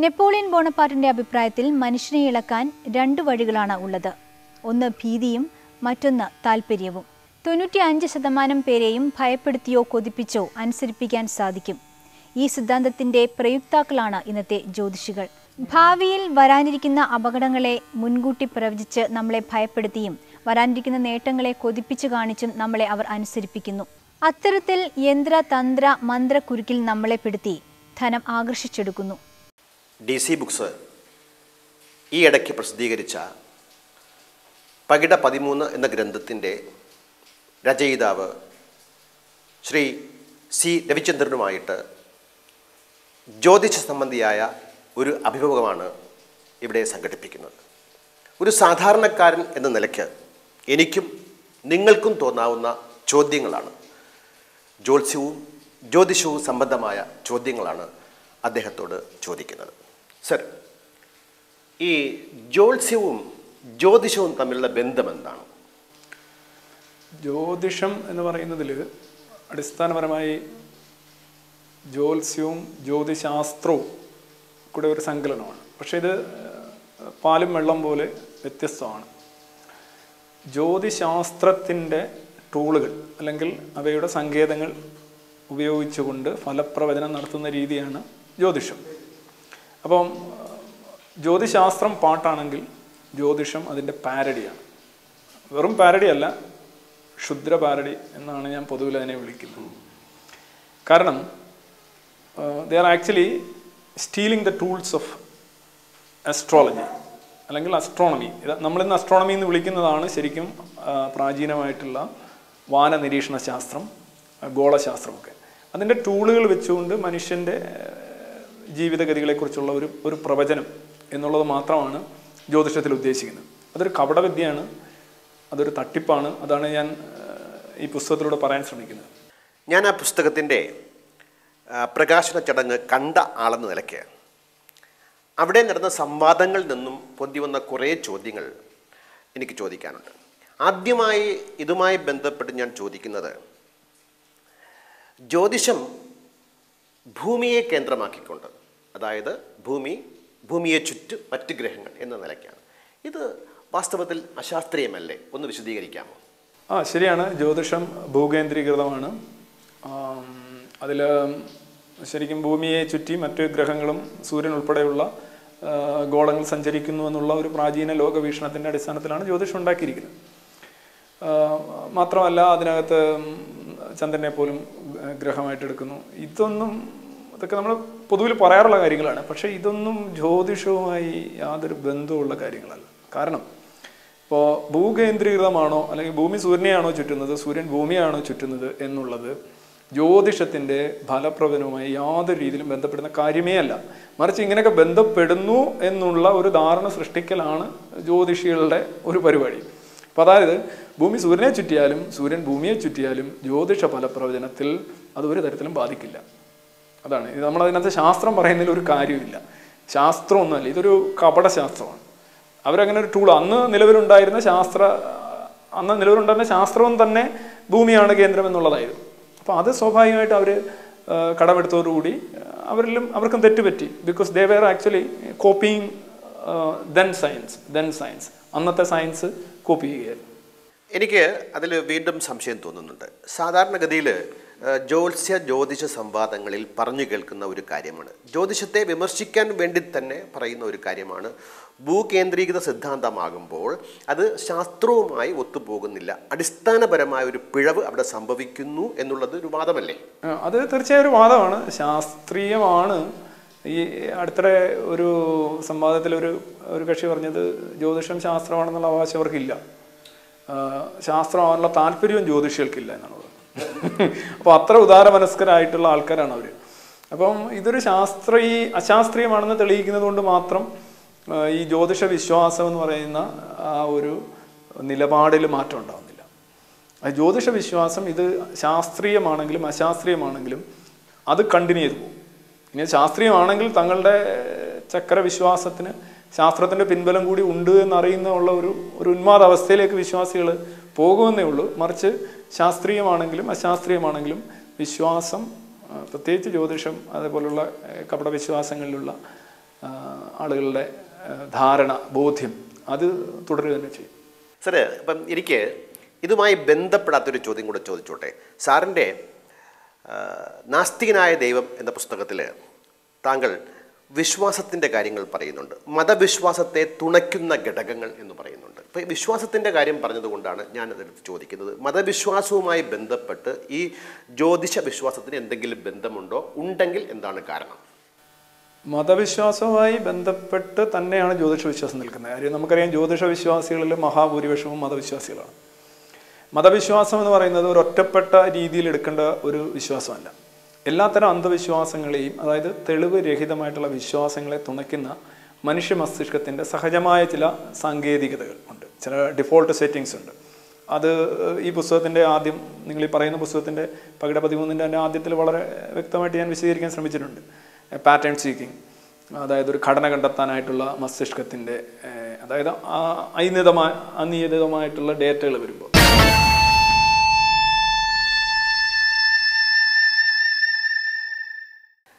Napoleon ബോണപ്പാർട്ടിന്റെ അഭിപ്രായത്തിൽ മനുഷ്യനെ ഇളക്കാൻ രണ്ട് വഴികളാണ് ഉള്ളത്. ഒന്ന് ഭീതിയും മറ്റൊന്ന് താൽപര്യവും. 95% പേരെയും ഭയപ്പെടുത്തിയോ കൊതിപ്പിച്ചോ അനുസരിപ്പിക്കാൻ സാധിക്കും. ഈ സിദ്ധാന്തത്തിന്റെ പ്രയുക്താക്കളാണ് ഇന്നത്തെ ജ്യോതിഷികൾ. ഭാവിയിൽ വരാനിരിക്കുന്ന അപകടങ്ങളെ മുൻകൂട്ടി പ്രവചിച്ച് നമ്മളെ ഭയപ്പെടുത്തിയും വരാനിരിക്കുന്ന നേട്ടങ്ങളെ കൊതിപ്പിച്ചു കാണിച്ചും നമ്മളെ അവർ അനുസരിപ്പിക്കുന്നു. അത്തരത്തിൽ യന്ത്ര തന്ത്ര മന്ത്രക്കുരുക്കിൽ നമ്മളെ പെടുത്തി ധനം ആകർഷിച്ചെടുക്കുന്നു. DC ബുക്സ് ഈ ഇടയ്ക്ക് പ്രസിദ്ധീകരിച്ച പകിട 13 എന്ന ഗ്രന്ഥത്തിൻ്റെ രചയിതാവ് ശ്രീ C. രവിചന്ദ്രനുമായിട്ട് ജ്യോതിഷ സംബന്ധിയായ ഒരു അഭിമുഖമാണ് ഇവിടെ സംഘടിപ്പിക്കുന്നത്. ഒരു സാധാരണക്കാരൻ എന്ന നിലയ്ക്ക് എനിക്കും നിങ്ങൾക്കും തോന്നാവുന്ന ചോദ്യങ്ങളാണ്, ജ്യോതിഷവും സംബന്ധമായ ചോദ്യങ്ങളാണ് അദ്ദേഹത്തോട് ചോദിക്കുന്നത്. സർ, ഈ ജ്യോത്സ്യവും ജ്യോതിഷവും തമ്മിലുള്ള ബന്ധം എന്താണ്? ജ്യോതിഷം എന്ന് പറയുന്നതിൽ അടിസ്ഥാനപരമായി ജ്യോത്സ്യവും ജ്യോതിശാസ്ത്രവും കൂടെ ഒരു സങ്കലനമാണ്. പക്ഷേ ഇത് പാലും വെള്ളം പോലെ വ്യത്യസ്തമാണ്. ജ്യോതിശാസ്ത്രത്തിൻ്റെ ടൂളുകൾ അല്ലെങ്കിൽ അവയുടെ സങ്കേതങ്ങൾ ഉപയോഗിച്ചുകൊണ്ട് ഫലപ്രവചനം നടത്തുന്ന രീതിയാണ് ജ്യോതിഷം. അപ്പം ജ്യോതിശാസ്ത്രം പാട്ടാണെങ്കിൽ ജ്യോതിഷം അതിൻ്റെ പാരഡിയാണ്. വെറും പാരഡി അല്ല, ക്ഷുദ്ര പാരഡി എന്നാണ് ഞാൻ പൊതുവിൽ അതിനെ വിളിക്കുന്നത്. കാരണം they are actually stealing the tools of astrology അല്ലെങ്കിൽ അസ്ട്രോണമി. നമ്മളിന്ന് അസ്ട്രോണമി എന്ന് വിളിക്കുന്നതാണ് ശരിക്കും പ്രാചീനമായിട്ടുള്ള വാന നിരീക്ഷണ ശാസ്ത്രം, ഗോളശാസ്ത്രമൊക്കെ. അതിൻ്റെ ടൂളുകൾ വെച്ചുകൊണ്ട് മനുഷ്യൻ്റെ ജീവിതഗതികളെക്കുറിച്ചുള്ള ഒരു പ്രവചനം എന്നുള്ളത് മാത്രമാണ് ജ്യോതിഷത്തിൽ ഉദ്ദേശിക്കുന്നത്. അതൊരു കപടവിദ്യയാണ്, അതൊരു തട്ടിപ്പാണ്. അതാണ് ഞാൻ ഈ പുസ്തകത്തിലൂടെ പറയാൻ ശ്രമിക്കുന്നത്. ഞാൻ ആ പുസ്തകത്തിൻ്റെ പ്രകാശന ചടങ്ങ് കണ്ട ആളെന്ന നിലയ്ക്ക് അവിടെ നടന്ന സംവാദങ്ങളിൽ നിന്നും പൊന്തി വന്ന കുറേ ചോദ്യങ്ങൾ എനിക്ക് ചോദിക്കാനുണ്ട്. ആദ്യമായി ഇതുമായി ബന്ധപ്പെട്ട് ഞാൻ ചോദിക്കുന്നത്, ജ്യോതിഷം ഭൂമിയെ കേന്ദ്രമാക്കിക്കൊണ്ട്, അതായത് ഭൂമിയെ ചുറ്റും മറ്റ് ഗ്രഹങ്ങൾ എന്ന നിലയ്ക്കാണ്. ഇത് വാസ്തവത്തിൽ അശാസ്ത്രീയമല്ലേ? ഒന്ന് വിശദീകരിക്കാമോ? ശരിയാണ്. ജ്യോതിഷം ഭൂകേന്ദ്രീകൃതമാണ്. അതിൽ ശരിക്കും ഭൂമിയെ ചുറ്റി മറ്റ് ഗ്രഹങ്ങളും സൂര്യൻ ഉൾപ്പെടെയുള്ള ഗോളങ്ങൾ സഞ്ചരിക്കുന്നു എന്നുള്ള ഒരു പ്രാചീന ലോകവീക്ഷണത്തിൻ്റെ അടിസ്ഥാനത്തിലാണ് ജ്യോതിഷം ഉണ്ടാക്കിയിരിക്കുന്നത്. മാത്രമല്ല അതിനകത്ത് ചന്ദ്രനെ പോലും ഗ്രഹമായിട്ട് എടുക്കുന്നു. ഇതൊക്കെ നമ്മൾ പൊതുവിൽ പറയാറുള്ള കാര്യങ്ങളാണ്. പക്ഷേ ഇതൊന്നും ജ്യോതിഷവുമായി യാതൊരു ബന്ധവുമുള്ള കാര്യങ്ങളല്ല. കാരണം ഇപ്പോൾ ഭൂകേന്ദ്രീകൃതമാണോ അല്ലെങ്കിൽ ഭൂമി സൂര്യനെയാണോ ചുറ്റുന്നത്, സൂര്യൻ ഭൂമിയാണോ ചുറ്റുന്നത് എന്നുള്ളത് ജ്യോതിഷത്തിൻ്റെ ഫലപ്രവചനവുമായി യാതൊരു രീതിയിലും ബന്ധപ്പെടുന്ന കാര്യമേ അല്ല. മറിച്ച് ഇങ്ങനെയൊക്കെ ബന്ധപ്പെടുന്നു എന്നുള്ള ഒരു ധാരണ സൃഷ്ടിക്കലാണ് ജ്യോതിഷികളുടെ ഒരു പരിപാടി. അപ്പം അതായത് ഭൂമി സൂര്യനെ ചുറ്റിയാലും സൂര്യൻ ഭൂമിയെ ചുറ്റിയാലും ജ്യോതിഷ ഫലപ്രവചനത്തിൽ അത് ഒരു തരത്തിലും ബാധിക്കില്ല. അതാണ് ഇത്. നമ്മളതിനകത്ത് ശാസ്ത്രം പറയുന്നതിൽ ഒരു കാര്യമില്ല. ശാസ്ത്രമൊന്നുമല്ല, ഇതൊരു കപടശാസ്ത്രമാണ്. അവരങ്ങനെ ഒരു ടൂൾ അന്ന് നിലവിലുണ്ടായിരുന്ന ശാസ്ത്രവും തന്നെ ഭൂമിയാണ് കേന്ദ്രം എന്നുള്ളതായിരുന്നു. അപ്പോൾ അത് സ്വാഭാവികമായിട്ട് അവർ കടമെടുത്തതോടുകൂടി അവർക്കും തെറ്റുപറ്റി. Because they were actually copying then science. അന്നത്തെ സയൻസ് കോപ്പി ചെയ്യുകയായിരുന്നു. എനിക്ക് അതിൽ വീണ്ടും സംശയം തോന്നുന്നുണ്ട്. സാധാരണഗതിയിൽ ജ്യോതിഷ സംവാദങ്ങളിൽ പറഞ്ഞു കേൾക്കുന്ന ഒരു കാര്യമാണ്, ജ്യോതിഷത്തെ വിമർശിക്കാൻ വേണ്ടി തന്നെ പറയുന്ന ഒരു കാര്യമാണ്, ഭൂകേന്ദ്രീകൃത സിദ്ധാന്തമാകുമ്പോൾ അത് ശാസ്ത്രവുമായി ഒത്തുപോകുന്നില്ല, അടിസ്ഥാനപരമായ ഒരു പിഴവ് അവിടെ സംഭവിക്കുന്നു എന്നുള്ളത് ഒരു വാദമല്ലേ? അത് തീർച്ചയായും ഒരു വാദമാണ്, ശാസ്ത്രീയമാണ്. ഈ അടുത്തിടെ ഒരു സംവാദത്തിൽ ഒരു കക്ഷി പറഞ്ഞത് ജ്യോതിഷം ശാസ്ത്രമാണെന്നുള്ള അവകാശം അവർക്കില്ല, ശാസ്ത്രമാണുള്ള താല്പര്യവും ജ്യോതിഷികൾക്കില്ല എന്നാണ് പറയുന്നത്. അപ്പോൾ അത്ര ഉദാരമനസ്കരായിട്ടുള്ള ആൾക്കാരാണ് അവർ. അപ്പം ഇതൊരു അശാസ്ത്രീയമാണെന്ന് തെളിയിക്കുന്നത് കൊണ്ട് മാത്രം ഈ ജ്യോതിഷ വിശ്വാസം എന്ന് പറയുന്ന ആ ഒരു നിലപാടിൽ മാറ്റം ഉണ്ടാകുന്നില്ല. ജ്യോതിഷ വിശ്വാസം ഇത് ശാസ്ത്രീയമാണെങ്കിലും അശാസ്ത്രീയമാണെങ്കിലും അത് കണ്ടിന്യൂ ചെയ്തു പോകും. ഇനി ശാസ്ത്രീയമാണെങ്കിൽ തങ്ങളുടെ ചക്രവിശ്വാസത്തിന് ശാസ്ത്രത്തിൻ്റെ പിൻബലം കൂടി ഉണ്ട് എന്നറിയുന്ന ഒരു ഉന്മാദ അവസ്ഥയിലേക്ക് വിശ്വാസികൾ പോകുമെന്നേ ഉള്ളൂ. മറിച്ച് ശാസ്ത്രീയമാണെങ്കിലും അശാസ്ത്രീയമാണെങ്കിലും വിശ്വാസം, പ്രത്യേകിച്ച് ജ്യോതിഷം അതേപോലുള്ള കപട വിശ്വാസങ്ങളിലുള്ള ആളുകളുടെ ധാരണ, ബോധ്യം അത് തുടരുക തന്നെ ചെയ്യും. സാറ്, ഇപ്പം എനിക്ക് ഇതുമായി ബന്ധപ്പെടാത്തൊരു ചോദ്യം കൂടെ ചോദിച്ചോട്ടെ. സാറിൻ്റെ നാസ്തികനായ ദൈവം എന്ന പുസ്തകത്തിൽ താങ്കൾ വിശ്വാസത്തിൻ്റെ കാര്യങ്ങൾ പറയുന്നുണ്ട്, മതവിശ്വാസത്തെ തുണയ്ക്കുന്ന ഘടകങ്ങൾ എന്ന് പറയുന്നുണ്ട്. ഇപ്പോൾ വിശ്വാസത്തിൻ്റെ കാര്യം പറഞ്ഞതുകൊണ്ടാണ് ഞാനതെടുത്ത് ചോദിക്കുന്നത്. മതവിശ്വാസവുമായി ബന്ധപ്പെട്ട് ഈ ജ്യോതിഷ വിശ്വാസത്തിന് എന്തെങ്കിലും ബന്ധമുണ്ടോ? ഉണ്ടെങ്കിൽ എന്താണ് കാരണം? മതവിശ്വാസവുമായി ബന്ധപ്പെട്ട് തന്നെയാണ് ജ്യോതിഷ വിശ്വാസം നിൽക്കുന്നത്. കാര്യം നമുക്കറിയാം, ജ്യോതിഷ വിശ്വാസികളിൽ മഹാഭൂരിപക്ഷവും മതവിശ്വാസികളാണ്. മതവിശ്വാസം എന്ന് പറയുന്നത് ഒരു ഒറ്റപ്പെട്ട രീതിയിൽ എടുക്കേണ്ട ഒരു വിശ്വാസമല്ല. എല്ലാത്തരം അന്ധവിശ്വാസങ്ങളെയും, അതായത് തെളിവ് രഹിതമായിട്ടുള്ള വിശ്വാസങ്ങളെ തുണയ്ക്കുന്ന മനുഷ്യ മസ്തിഷ്കത്തിൻ്റെ സഹജമായ ചില സാങ്കേതികതകൾ ഉണ്ട്, ചില ഡിഫോൾട്ട് സെറ്റിങ്സ് ഉണ്ട്. അത് ഈ പുസ്തകത്തിൻ്റെ ആദ്യം, നിങ്ങൾ ഈ പറയുന്ന പുസ്തകത്തിൻ്റെ പകിട 13-ൻ്റെ തന്നെ ആദ്യത്തിൽ വളരെ വ്യക്തമായിട്ട് ഞാൻ വിശദീകരിക്കാൻ ശ്രമിച്ചിട്ടുണ്ട്. പാറ്റേൺ സീക്കിങ്, അതായത് ഒരു ഘടന കണ്ടെത്താനായിട്ടുള്ള മസ്തിഷ്കത്തിൻ്റെ, അതായത് അനിയതമായിട്ടുള്ള ഡേറ്റകൾ വരുമ്പോൾ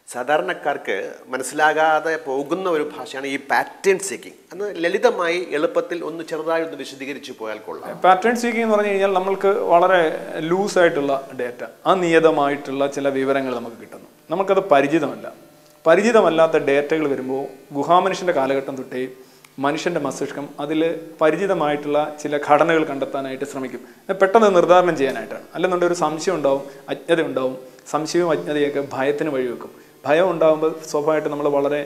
സാധാരണക്കാർക്ക് മനസ്സിലാകാതെ പോകുന്ന ഒരു ഭാഷയാണ് ഈ പാറ്റേൺ സീക്കിങ്. അന്ന് ലളിതമായി എളുപ്പത്തിൽ ഒന്ന് ചെറുതായി ഒന്ന് വിശദീകരിച്ച് പോയാൽ കൊള്ളാം. പാറ്റേൺ സീക്കിങ് എന്ന് പറഞ്ഞു കഴിഞ്ഞാൽ നമ്മൾക്ക് വളരെ ലൂസായിട്ടുള്ള ഡേറ്റ, അനിയതമായിട്ടുള്ള ചില വിവരങ്ങൾ നമുക്ക് കിട്ടുന്നു. നമുക്കത് പരിചിതമല്ലാത്ത ഡേറ്റകൾ വരുമ്പോൾ ഗുഹാമനുഷ്യൻ്റെ കാലഘട്ടം തൊട്ടേ മനുഷ്യൻ്റെ മസ്തിഷ്കം അതിൽ പരിചിതമായിട്ടുള്ള ചില ഘടനകൾ കണ്ടെത്താനായിട്ട് ശ്രമിക്കും, പെട്ടെന്ന് നിർദ്ധാരണം ചെയ്യാനായിട്ടാണ്. അല്ലെന്നുണ്ടെങ്കിൽ ഒരു സംശയം ഉണ്ടാവും, അജ്ഞത ഉണ്ടാവും. സംശയവും അജ്ഞതയൊക്കെ ഭയത്തിന് വഴിവെക്കും. ഭയം ഉണ്ടാകുമ്പോൾ സ്വാഭാവികമായിട്ട് നമ്മൾ വളരെ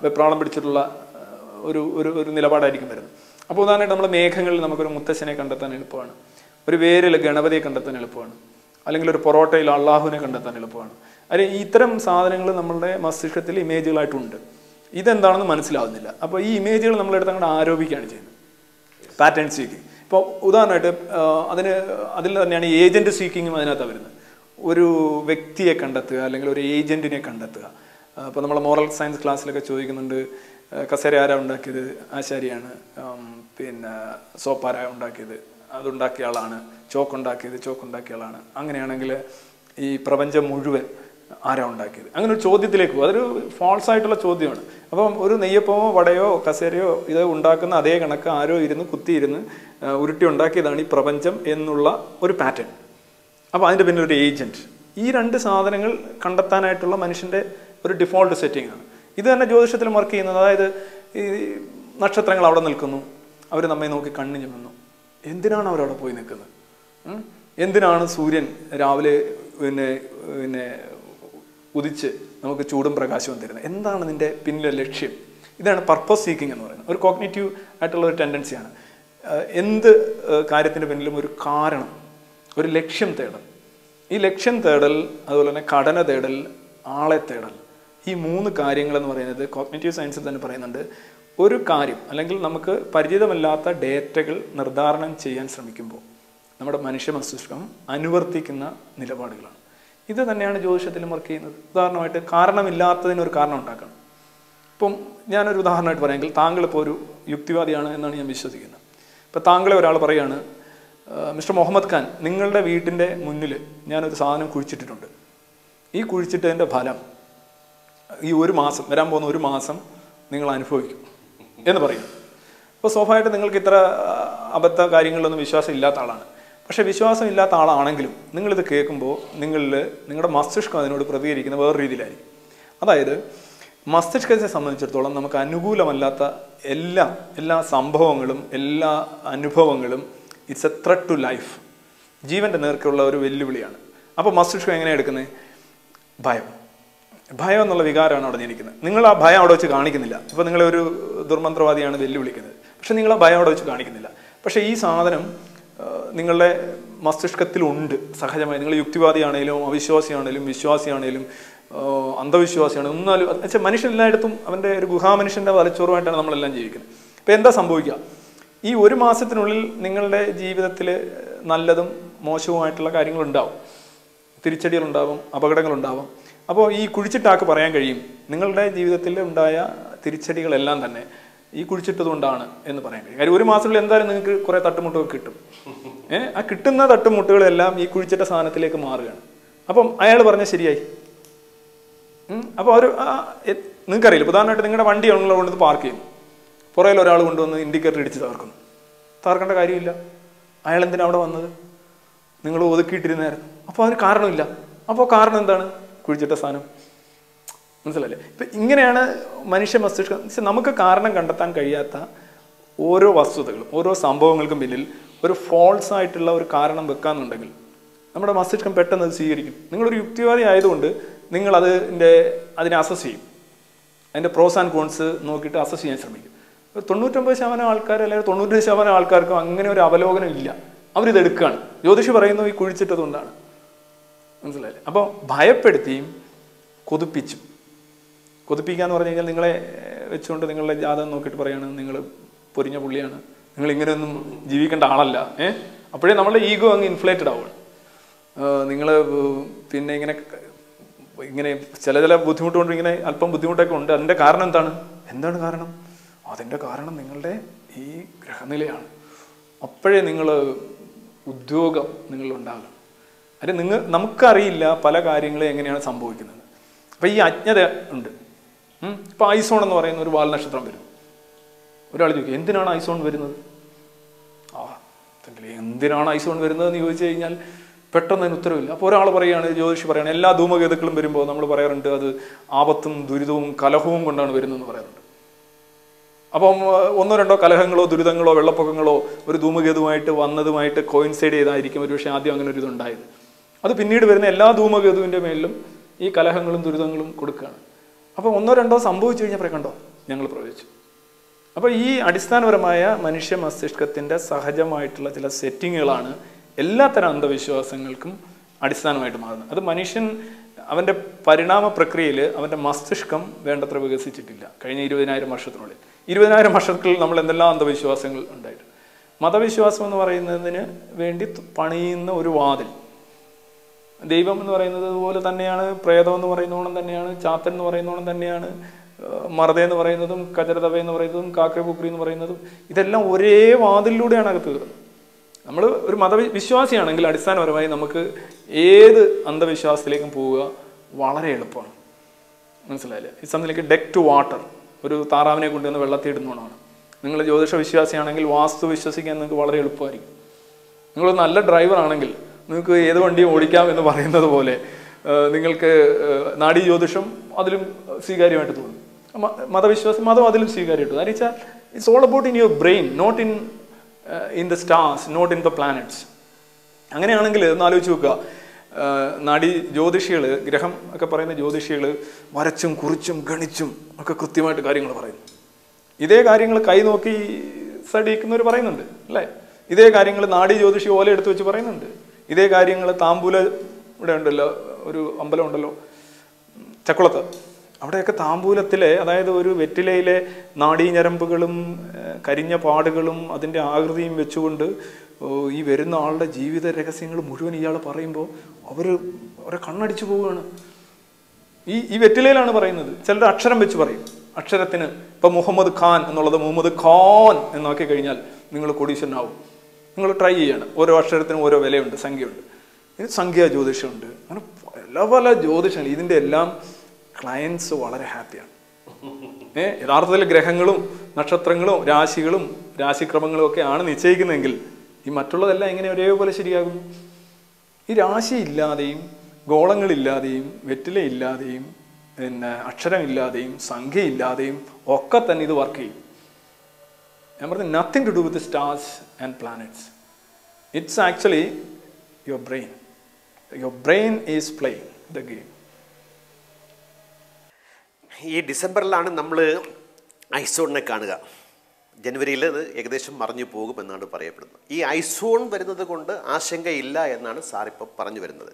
വെപ്രാളം പിടിച്ചിട്ടുള്ള ഒരു നിലപാടായിരിക്കും വരുന്നത്. അപ്പോൾ ഉദാഹരണമായിട്ട് നമ്മൾ മേഘങ്ങളിൽ നമുക്കൊരു മുത്തശ്ശനെ കണ്ടെത്താൻ എളുപ്പമാണ്, ഒരു വേരിൽ ഗണപതിയെ കണ്ടെത്താൻ എളുപ്പമാണ്, അല്ലെങ്കിൽ ഒരു പൊറോട്ടയിൽ അള്ളാഹുവിനെ കണ്ടെത്താൻ എളുപ്പമാണ്. അല്ലെങ്കിൽ ഇത്തരം സാധനങ്ങൾ നമ്മളുടെ മസ്തിഷ്കത്തിൽ ഇമേജുകളായിട്ടുണ്ട്. ഇതെന്താണെന്ന് മനസ്സിലാവുന്നില്ല. അപ്പോൾ ഈ ഇമേജുകൾ നമ്മളെടുത്ത് അങ്ങോട്ട് ആരോപിക്കുകയാണ് ചെയ്യുന്നത്, പാറ്റേൺ സീക്കിങ്. ഇപ്പോൾ ഉദാഹരണമായിട്ട് അതിൽ തന്നെയാണ് ഏജൻറ്റ് സീക്കിങ്ങും അതിനകത്താണ് വരുന്നത്. ഒരു വ്യക്തിയെ കണ്ടെത്തുക, അല്ലെങ്കിൽ ഒരു ഏജൻറ്റിനെ കണ്ടെത്തുക. അപ്പോൾ നമ്മൾ മോറൽ സയൻസ് ക്ലാസ്സിലൊക്കെ ചോദിക്കുന്നുണ്ട്, കസേര ആരാ ഉണ്ടാക്കിയത്? ആശാരിയാണ്. പിന്നെ സോപ്പാര ഉണ്ടാക്കിയത്? അതുണ്ടാക്കിയ ആളാണ്. ചോക്കുണ്ടാക്കിയ ആളാണ്. അങ്ങനെയാണെങ്കിൽ ഈ പ്രപഞ്ചം മുഴുവൻ ആരാ ഉണ്ടാക്കിയത്? അങ്ങനെ ഒരു ചോദ്യത്തിലേക്ക് പോകും. അതൊരു ഫാൾസ് ആയിട്ടുള്ള ചോദ്യമാണ്. അപ്പം ഒരു നെയ്യപ്പമോ വടയോ കസേരയോ ഇത് ഉണ്ടാക്കുന്ന അതേ കണക്ക് ആരോ കുത്തിയിരുന്ന് ഉരുട്ടി ഉണ്ടാക്കിയതാണ് ഈ പ്രപഞ്ചം എന്നുള്ള ഒരു പാറ്റേൺ. അപ്പോൾ അതിൻ്റെ പിന്നിൽ ഒരു ഏജൻറ്റ്. ഈ രണ്ട് സാധനങ്ങൾ കണ്ടെത്താനായിട്ടുള്ള മനുഷ്യൻ്റെ ഒരു ഡിഫോൾട്ട് സെറ്റിംഗ് ആണ്. ഇത് തന്നെ ജ്യോതിഷത്തിൽ വർക്ക് ചെയ്യുന്നത്. അതായത് ഈ നക്ഷത്രങ്ങൾ അവിടെ നിൽക്കുന്നു, അവർ നമ്മെ നോക്കി കണ്ണു ചുമന്നു. എന്തിനാണ് അവരവിടെ പോയി നിൽക്കുന്നത്? എന്തിനാണ് സൂര്യൻ രാവിലെ പിന്നെ ഉദിച്ച് നമുക്ക് ചൂടും പ്രകാശവും തരുന്നത്? എന്താണ് നിൻ്റെ പിന്നിലെ ലക്ഷ്യം? ഇതാണ് പർപ്പസ് സീക്കിംഗ് എന്ന് പറയുന്നത്. ഒരു കോഗ്നിറ്റീവ് ആയിട്ടുള്ള ഒരു ടെൻഡൻസിയാണ്. എന്ത് കാര്യത്തിൻ്റെ പിന്നിലും ഒരു കാരണം, ഒരു ലക്ഷ്യം തേടൽ. ഈ ലക്ഷ്യം തേടൽ, അതുപോലെ തന്നെ ഘടന തേടൽ, ആളെ തേടൽ, ഈ 3 കാര്യങ്ങളെന്ന് പറയുന്നത് കോഗ്നിറ്റീവ് സയൻസിൽ തന്നെ പറയുന്നുണ്ട്. ഒരു കാര്യം അല്ലെങ്കിൽ നമുക്ക് പരിചിതമല്ലാത്ത ഡേറ്റകൾ നിർദ്ധാരണം ചെയ്യാൻ ശ്രമിക്കുമ്പോൾ നമ്മുടെ മനുഷ്യ മസ്തിഷ്കം അനുവർത്തിക്കുന്ന നിലപാടുകളാണ്. ഇത് തന്നെയാണ് ജ്യോതിഷത്തിലും വർക്ക് ചെയ്യുന്നത്. ഉദാഹരണമായിട്ട് കാരണമില്ലാത്തതിനൊരു കാരണം ഉണ്ടാക്കണം. ഇപ്പം ഞാനൊരു ഉദാഹരണമായിട്ട് പറയാമെങ്കിൽ, താങ്കളിപ്പോൾ ഒരു യുക്തിവാദിയാണ് എന്നാണ് ഞാൻ വിശ്വസിക്കുന്നത്. ഇപ്പം താങ്കളെ ഒരാൾ പറയുകയാണ്, മിസ്റ്റർ മുഹമ്മദ് ഖാൻ, നിങ്ങളുടെ വീട്ടിൻ്റെ മുന്നിൽ ഞാനൊരു സാധനം കുഴിച്ചിട്ടിട്ടുണ്ട്. ഈ കുഴിച്ചിട്ടതിൻ്റെ ഫലം ഈ വരാൻ പോകുന്ന ഒരു മാസം നിങ്ങൾ അനുഭവിക്കും എന്ന് പറയും. അപ്പോൾ സ്വാഭാവികമായിട്ട് നിങ്ങൾക്ക് ഇത്ര അബദ്ധ കാര്യങ്ങളിലൊന്നും വിശ്വാസം ഇല്ലാത്ത ആളാണ്. പക്ഷേ വിശ്വാസം ഇല്ലാത്ത ആളാണെങ്കിലും നിങ്ങളിത് കേൾക്കുമ്പോൾ നിങ്ങളുടെ മസ്തിഷ്കം അതിനോട് പ്രതികരിക്കുന്ന വേറെ രീതിയിലായിരിക്കും. അതായത് മസ്തിഷ്കത്തെ സംബന്ധിച്ചിടത്തോളം നമുക്ക് അനുകൂലമല്ലാത്ത എല്ലാ സംഭവങ്ങളും എല്ലാ അനുഭവങ്ങളും it's a threat to life, ജീവൻ്റെ നേർക്കുള്ള ഒരു വെല്ലുവിളിയാണ്. അപ്പോൾ മസ്തിഷ്കം എങ്ങനെയാണ് എടുക്കുന്നത്? ഭയം എന്നുള്ള വികാരമാണ് അവിടെ ജനിക്കുന്നത്. നിങ്ങൾ ആ ഭയം അവിടെ വെച്ച് കാണിക്കുന്നില്ല. ഇപ്പോൾ നിങ്ങളൊരു ദുർമന്ത്രവാദിയാണ് വെല്ലുവിളിക്കുന്നത്, പക്ഷെ നിങ്ങൾ ആ ഭയം അവിടെ വെച്ച് കാണിക്കുന്നില്ല. പക്ഷേ ഈ സാധനം നിങ്ങളുടെ മസ്തിഷ്കത്തിലുണ്ട് സഹജമായി. നിങ്ങൾ യുക്തിവാദിയാണേലും അവിശ്വാസിയാണേലും വിശ്വാസിയാണേലും അന്ധവിശ്വാസിയാണെങ്കിലും ഒന്നാലും വെച്ചാൽ മനുഷ്യനെല്ലായിടത്തും അവൻ്റെ ഒരു ഗുഹാമനുഷ്യൻ്റെ വലച്ചോറുമായിട്ടാണ് നമ്മളെല്ലാം ജീവിക്കുന്നത്. അപ്പോൾ എന്താ സംഭവിക്കുക? ഈ ഒരു മാസത്തിനുള്ളിൽ നിങ്ങളുടെ ജീവിതത്തിൽ നല്ലതും മോശവുമായിട്ടുള്ള കാര്യങ്ങളുണ്ടാവും, തിരിച്ചടികളുണ്ടാവും, അപകടങ്ങളുണ്ടാവും. അപ്പോൾ ഈ കുഴിച്ചിട്ടാക്ക് പറയാൻ കഴിയും, നിങ്ങളുടെ ജീവിതത്തിൽ ഉണ്ടായ തിരിച്ചടികളെല്ലാം തന്നെ ഈ കുഴിച്ചിട്ടതുകൊണ്ടാണ് എന്ന് പറയാൻ കഴിയും. കാര്യം 1 മാസത്തിനുള്ളിൽ എന്തായാലും നിങ്ങൾക്ക് കുറേ തട്ടുമുട്ടൊക്കെ കിട്ടും. ആ കിട്ടുന്ന തട്ടുമുട്ടുകളെല്ലാം ഈ കുഴിച്ചിട്ട സാധനത്തിലേക്ക് മാറുകയാണ്. അപ്പം അയാൾ പറഞ്ഞാൽ ശരിയായി. അപ്പോൾ നിങ്ങൾക്കറിയില്ല, ഉദാഹരണമായിട്ട് നിങ്ങളുടെ വണ്ടി കൊണ്ടുവന്ന് പാർക്ക് ചെയ്യുന്നു, പുറകിൽ ഒരാൾ കൊണ്ടുവന്ന് ഇൻഡിക്കേറ്റർ ഇടിച്ച് തകർക്കുന്നു. തകർക്കേണ്ട കാര്യമില്ല. അയാൾ എന്തിനാണ് അവിടെ വന്നത്? നിങ്ങൾ ഒതുക്കിയിട്ടിരുന്നായിരുന്നു. അപ്പോൾ അതിന് കാരണമില്ല. അപ്പോൾ കാരണം എന്താണ്? കുഴിച്ചിട്ട സാധനം. മനസ്സിലല്ലേ? ഇപ്പം ഇങ്ങനെയാണ് മനുഷ്യ മസ്തിഷ്കം. നമുക്ക് കാരണം കണ്ടെത്താൻ കഴിയാത്ത ഓരോ വസ്തുതകളും ഓരോ സംഭവങ്ങൾക്കും പിന്നിൽ ഒരു ഫോൾസ് ആയിട്ടുള്ള ഒരു കാരണം വെക്കാന്നുണ്ടെങ്കിൽ നമ്മുടെ മസ്തിഷ്കം പെട്ടെന്ന് അത് സ്വീകരിക്കും. നിങ്ങളൊരു യുക്തിവാദി ആയതുകൊണ്ട് നിങ്ങൾ അതിനെ അസസ് ചെയ്യും. അതിൻ്റെ പ്രോസ് ആൻഡ് കോൺസ് നോക്കിയിട്ട് അസസ് ചെയ്യാൻ ശ്രമിക്കും. 99% ആൾക്കാർ അല്ലെങ്കിൽ 90% ആൾക്കാർക്കും അങ്ങനെ ഒരു അവലോകനം ഇല്ല. അവരിത് എടുക്കുകയാണ്. ജ്യോതിഷി പറയുന്നു ഈ കുഴിച്ചിട്ടതുകൊണ്ടാണ്. മനസ്സിലായില്ലേ? അപ്പോൾ ഭയപ്പെടുത്തിയും കൊതിപ്പിക്കുക എന്ന് പറഞ്ഞു കഴിഞ്ഞാൽ നിങ്ങളെ വെച്ചുകൊണ്ട് നിങ്ങളുടെ ജാതകം നോക്കിയിട്ട് പറയുകയാണ് നിങ്ങൾ പൊരിഞ്ഞ പുള്ളിയാണ്, നിങ്ങൾ ഇങ്ങനെയൊന്നും ജീവിക്കേണ്ട ആളല്ല. അപ്പോഴേ നമ്മളുടെ ഈഗോ അങ്ങ് ഇൻഫ്ലേറ്റഡ് ആവുകയാണ്. നിങ്ങൾ പിന്നെ ഇങ്ങനെ ചില ബുദ്ധിമുട്ട് കൊണ്ട് ഇങ്ങനെ അല്പം ബുദ്ധിമുട്ടൊക്കെ ഉണ്ട്. അതിൻ്റെ കാരണം എന്താണ് കാരണം? അതിൻ്റെ കാരണം നിങ്ങളുടെ ഈ ഗ്രഹനിലയാണ്. അപ്പോഴേ നിങ്ങൾ ഉദ്യോഗം നിങ്ങളുണ്ടാകും. അത് നമുക്കറിയില്ല പല കാര്യങ്ങളും എങ്ങനെയാണ് സംഭവിക്കുന്നത്. അപ്പം ഈ അജ്ഞത ഉണ്ട്. ഇപ്പം ഐസോൺ എന്ന് പറയുന്ന ഒരു വാൽനക്ഷത്രം വരും. ഒരാൾ ചോദിക്കും എന്തിനാണ് ഐസോൺ വരുന്നത്? എന്തിനാണ് ഐസോൺ വരുന്നതെന്ന് ചോദിച്ചു കഴിഞ്ഞാൽ പെട്ടെന്ന് അതിന് ഉത്തരവില്ല. അപ്പോൾ ഒരാൾ പറയുകയാണ്, ജ്യോതിഷി പറയുകയാണ്, എല്ലാ ധൂമകേതുക്കളും വരുമ്പോൾ നമ്മൾ പറയാറുണ്ട് അത് ആപത്തും ദുരിതവും കലഹവും കൊണ്ടാണ് വരുന്നതെന്ന് പറയാറുണ്ട്. അപ്പം 1-2 കലഹങ്ങളോ ദുരിതങ്ങളോ വെള്ളപ്പൊക്കങ്ങളോ ഒരു ധൂമകേതുവായിട്ട് വന്നതുമായിട്ട് കോയിൻസൈഡ് ചെയ്തായിരിക്കും ഒരുപക്ഷെ ആദ്യം അങ്ങനെ ഒരു ഇതുണ്ടായത്. അത് പിന്നീട് വരുന്ന എല്ലാ ധൂമകേതുവിൻ്റെ മേലിലും ഈ കലഹങ്ങളും ദുരിതങ്ങളും കൊടുക്കുകയാണ്. അപ്പോൾ 1-2 സംഭവിച്ചു കഴിഞ്ഞാൽ കണ്ടോ ഞങ്ങൾ പ്രവചിച്ചു. അപ്പോൾ ഈ അടിസ്ഥാനപരമായ മനുഷ്യ മസ്തിഷ്കത്തിൻ്റെ സഹജമായിട്ടുള്ള ചില സെറ്റിങ്ങുകളാണ് എല്ലാത്തരം അന്ധവിശ്വാസങ്ങൾക്കും അടിസ്ഥാനമായിട്ട് മാറുന്നത്. അത് മനുഷ്യൻ അവൻ്റെ പരിണാമ പ്രക്രിയയിൽ അവൻ്റെ മസ്തിഷ്കം വേണ്ടത്ര വികസിച്ചിട്ടില്ല കഴിഞ്ഞ 20,000 വർഷത്തിനുള്ളിൽ. 20,000 വർഷത്തിൽ നമ്മൾ എന്തെല്ലാം അന്ധവിശ്വാസങ്ങൾ ഉണ്ടായിട്ട്. മതവിശ്വാസം എന്ന് പറയുന്നതിന് വേണ്ടി പണിയുന്ന ഒരു വാതിൽ. ദൈവം എന്ന് പറയുന്നത് പോലെ തന്നെയാണ്, പ്രേതം എന്ന് പറയുന്നോണം തന്നെയാണ്, ചാത്തൻ എന്ന് പറയുന്നോണം തന്നെയാണ്, മറുത എന്ന് പറയുന്നതും കചരതവ എന്ന് പറയുന്നതും കാക്കരപുക്രി എന്ന് പറയുന്നതും ഇതെല്ലാം ഒരേ വാതിലിലൂടെയാണ് അകത്ത് കയറുന്നത്. നമ്മൾ ഒരു മതവിശ്വാസിയാണെങ്കിൽ അടിസ്ഥാനപരമായി നമുക്ക് ഏത് അന്ധവിശ്വാസത്തിലേക്കും പോവുക വളരെ എളുപ്പമാണ്. മനസ്സിലായില്ലേ? ഈ സംബന്ധിലേക്ക് ഡെക്ക് ടു വാട്ടർ, ഒരു താറാവിനെ കൊണ്ടുവന്ന് വെള്ളത്തിൽ ഇടുന്നതാണ്. നിങ്ങൾ ജ്യോതിഷ വിശ്വാസിയാണെങ്കിൽ വാസ്തു വിശ്വസിക്കാൻ നിങ്ങൾക്ക് വളരെ എളുപ്പമായിരിക്കും. നിങ്ങളൊരു നല്ല ഡ്രൈവർ ആണെങ്കിൽ നിങ്ങൾക്ക് ഏത് വണ്ടിയും ഓടിക്കാം എന്ന് പറയുന്നത് പോലെ നിങ്ങൾക്ക് നാഡീ ജ്യോതിഷം അതിലും സ്വീകാര്യമായിട്ട് തോന്നും. മതം അതിലും സ്വീകാര്യമായിട്ട്. കാരണം വെച്ചാൽ it's all about in your brain, not in the stars, not in the planets. അങ്ങനെയാണെങ്കിൽ ഒന്ന് ആലോചിച്ച് നോക്കുക, നാഡീ ജ്യോതിഷികൾ, ഗ്രഹം ഒക്കെ പറയുന്ന ജ്യോതിഷികൾ വരച്ചും കുറിച്ചും ഗണിച്ചും ഒക്കെ കൃത്യമായിട്ട് കാര്യങ്ങൾ പറയുന്നു. ഇതേ കാര്യങ്ങൾ കൈ നോക്കി സടിക്കുന്നവർ പറയുന്നുണ്ട് അല്ലേ? ഇതേ കാര്യങ്ങൾ നാഡീ ജ്യോതിഷി ഓല എടുത്ത് വെച്ച് പറയുന്നുണ്ട്. ഇതേ കാര്യങ്ങൾ താമ്പൂല ഇവിടെ ഉണ്ടല്ലോ, ഒരു അമ്പലം ഉണ്ടല്ലോ ചക്കുളത്ത്, അവിടെയൊക്കെ താമ്പൂലത്തിലെ, അതായത് ഒരു വെറ്റിലയിലെ നാഡീഞരമ്പുകളും കരിഞ്ഞ പാടുകളും അതിൻ്റെ ആകൃതിയും വെച്ചുകൊണ്ട് ഈ വരുന്ന ആളുടെ ജീവിത രഹസ്യങ്ങൾ മുഴുവൻ ഇയാൾ പറയുമ്പോൾ അവരെ കണ്ണടിച്ചു പോവുകയാണ്. ഈ വെറ്റിലയിലാണ് പറയുന്നത്. ചിലർ അക്ഷരം വെച്ച് പറയും. അക്ഷരത്തിന് ഇപ്പം മുഹമ്മദ് ഖാൻ എന്നുള്ളത് മുഹമ്മദ് ഖാൻ എന്നാക്കി കഴിഞ്ഞാൽ നിങ്ങൾ കോടീശ്വരനാവും. നിങ്ങൾ ട്രൈ ചെയ്യണം. ഓരോ അക്ഷരത്തിനും ഓരോ വിലയുണ്ട്, സംഖ്യയുണ്ട്. ഇത് സംഖ്യാ ജ്യോതിഷമുണ്ട്. അങ്ങനെ പല ജ്യോതിഷങ്ങൾ. ഇതിൻ്റെ എല്ലാം ക്ലയൻസ് വളരെ ഹാപ്പിയാണ്. യഥാർത്ഥത്തിൽ ഗ്രഹങ്ങളും നക്ഷത്രങ്ങളും രാശികളും രാശിക്രമങ്ങളും ഒക്കെ ആണ് നിശ്ചയിക്കുന്നതെങ്കിൽ ഈ മറ്റുള്ളതെല്ലാം എങ്ങനെ ഒരേപോലെ ശരിയാകുന്നു? ഈ രാശി ഇല്ലാതെയും ഗോളങ്ങളില്ലാതെയും വെറ്റിലയില്ലാതെയും പിന്നെ അക്ഷരമില്ലാതെയും സംഖ്യയില്ലാതെയും ഒക്കെ തന്നെ ഇത് വർക്ക് ചെയ്യും. ഞാൻ പറഞ്ഞത് nothing to do with stars and planets. It's actually your brain. Your brain is playing the game. ഈ ഡിസംബറിലാണ് നമ്മൾ ഐസോണിനെ കാണുക. ജനുവരിയിൽ അത് ഏകദേശം മറിഞ്ഞു പോകുമെന്നാണ് പറയപ്പെടുന്നത്. ഈ ഐസോൺ വരുന്നത് കൊണ്ട് ആശങ്കയില്ല എന്നാണ് സാറിപ്പം പറഞ്ഞു വരുന്നത്.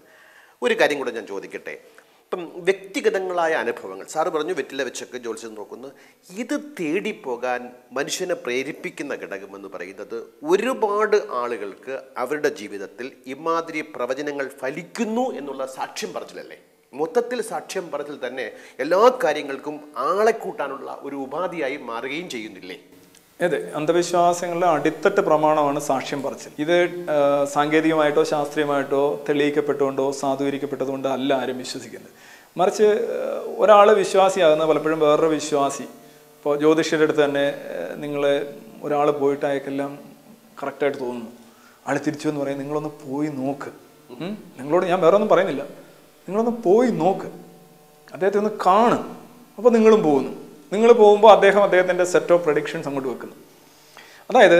ഒരു കാര്യം കൂടെ ഞാൻ ചോദിക്കട്ടെ. ഇപ്പം വ്യക്തിഗതങ്ങളായ അനുഭവങ്ങൾ സാറ് പറഞ്ഞു, വെറ്റില വെച്ചൊക്കെ ജ്യോത്സ്യം നോക്കുന്നു. ഇത് തേടിപ്പോകാൻ മനുഷ്യനെ പ്രേരിപ്പിക്കുന്ന ഘടകമെന്ന് പറയുന്നത് ഒരുപാട് ആളുകൾക്ക് അവരുടെ ജീവിതത്തിൽ ഇമാതിരി പ്രവചനങ്ങൾ ഫലിക്കുന്നു എന്നുള്ള സാക്ഷ്യം പറച്ചിലല്ലേ? മൊത്തത്തിൽ സാക്ഷ്യം പറച്ചിൽ തന്നെ എല്ലാ കാര്യങ്ങൾക്കും ആളെ കൂട്ടാനുള്ള ഒരു ഉപാധിയായി മാറുകയും ചെയ്യുന്നില്ലേ? അതെ, അന്ധവിശ്വാസങ്ങളുടെ അടിത്തട്ട് പ്രമാണമാണ് സാക്ഷ്യം പറച്ചിൽ. ഇത് സാങ്കേതികമായിട്ടോ ശാസ്ത്രീയമായിട്ടോ തെളിയിക്കപ്പെട്ടുകൊണ്ടോ സാധൂകരിക്കപ്പെട്ടതുകൊണ്ടോ അല്ല ആരും വിശ്വസിക്കുന്നത്. മറിച്ച് ഒരാൾ വിശ്വാസിയാകുന്ന പലപ്പോഴും വേറൊരു വിശ്വാസി, ഇപ്പോൾ ജ്യോതിഷയുടെ അടുത്ത് തന്നെ നിങ്ങൾ ഒരാൾ പോയിട്ട് അയാൾക്കെല്ലാം കറക്റ്റായിട്ട് തോന്നുന്നു, ആൾ തിരിച്ചു എന്ന് പറയും, നിങ്ങളൊന്ന് പോയി നോക്ക്, നിങ്ങളോട് ഞാൻ വേറെ ഒന്നും പറയുന്നില്ല, നിങ്ങളൊന്ന് പോയി നോക്ക്, അദ്ദേഹത്തെ ഒന്ന് കാണും. അപ്പോൾ നിങ്ങളും പോകുന്നു. നിങ്ങൾ പോകുമ്പോൾ അദ്ദേഹത്തിൻ്റെ സെറ്റ് ഓഫ് പ്രഡിക്ഷൻസ് അങ്ങോട്ട് വെക്കുന്നു. അതായത്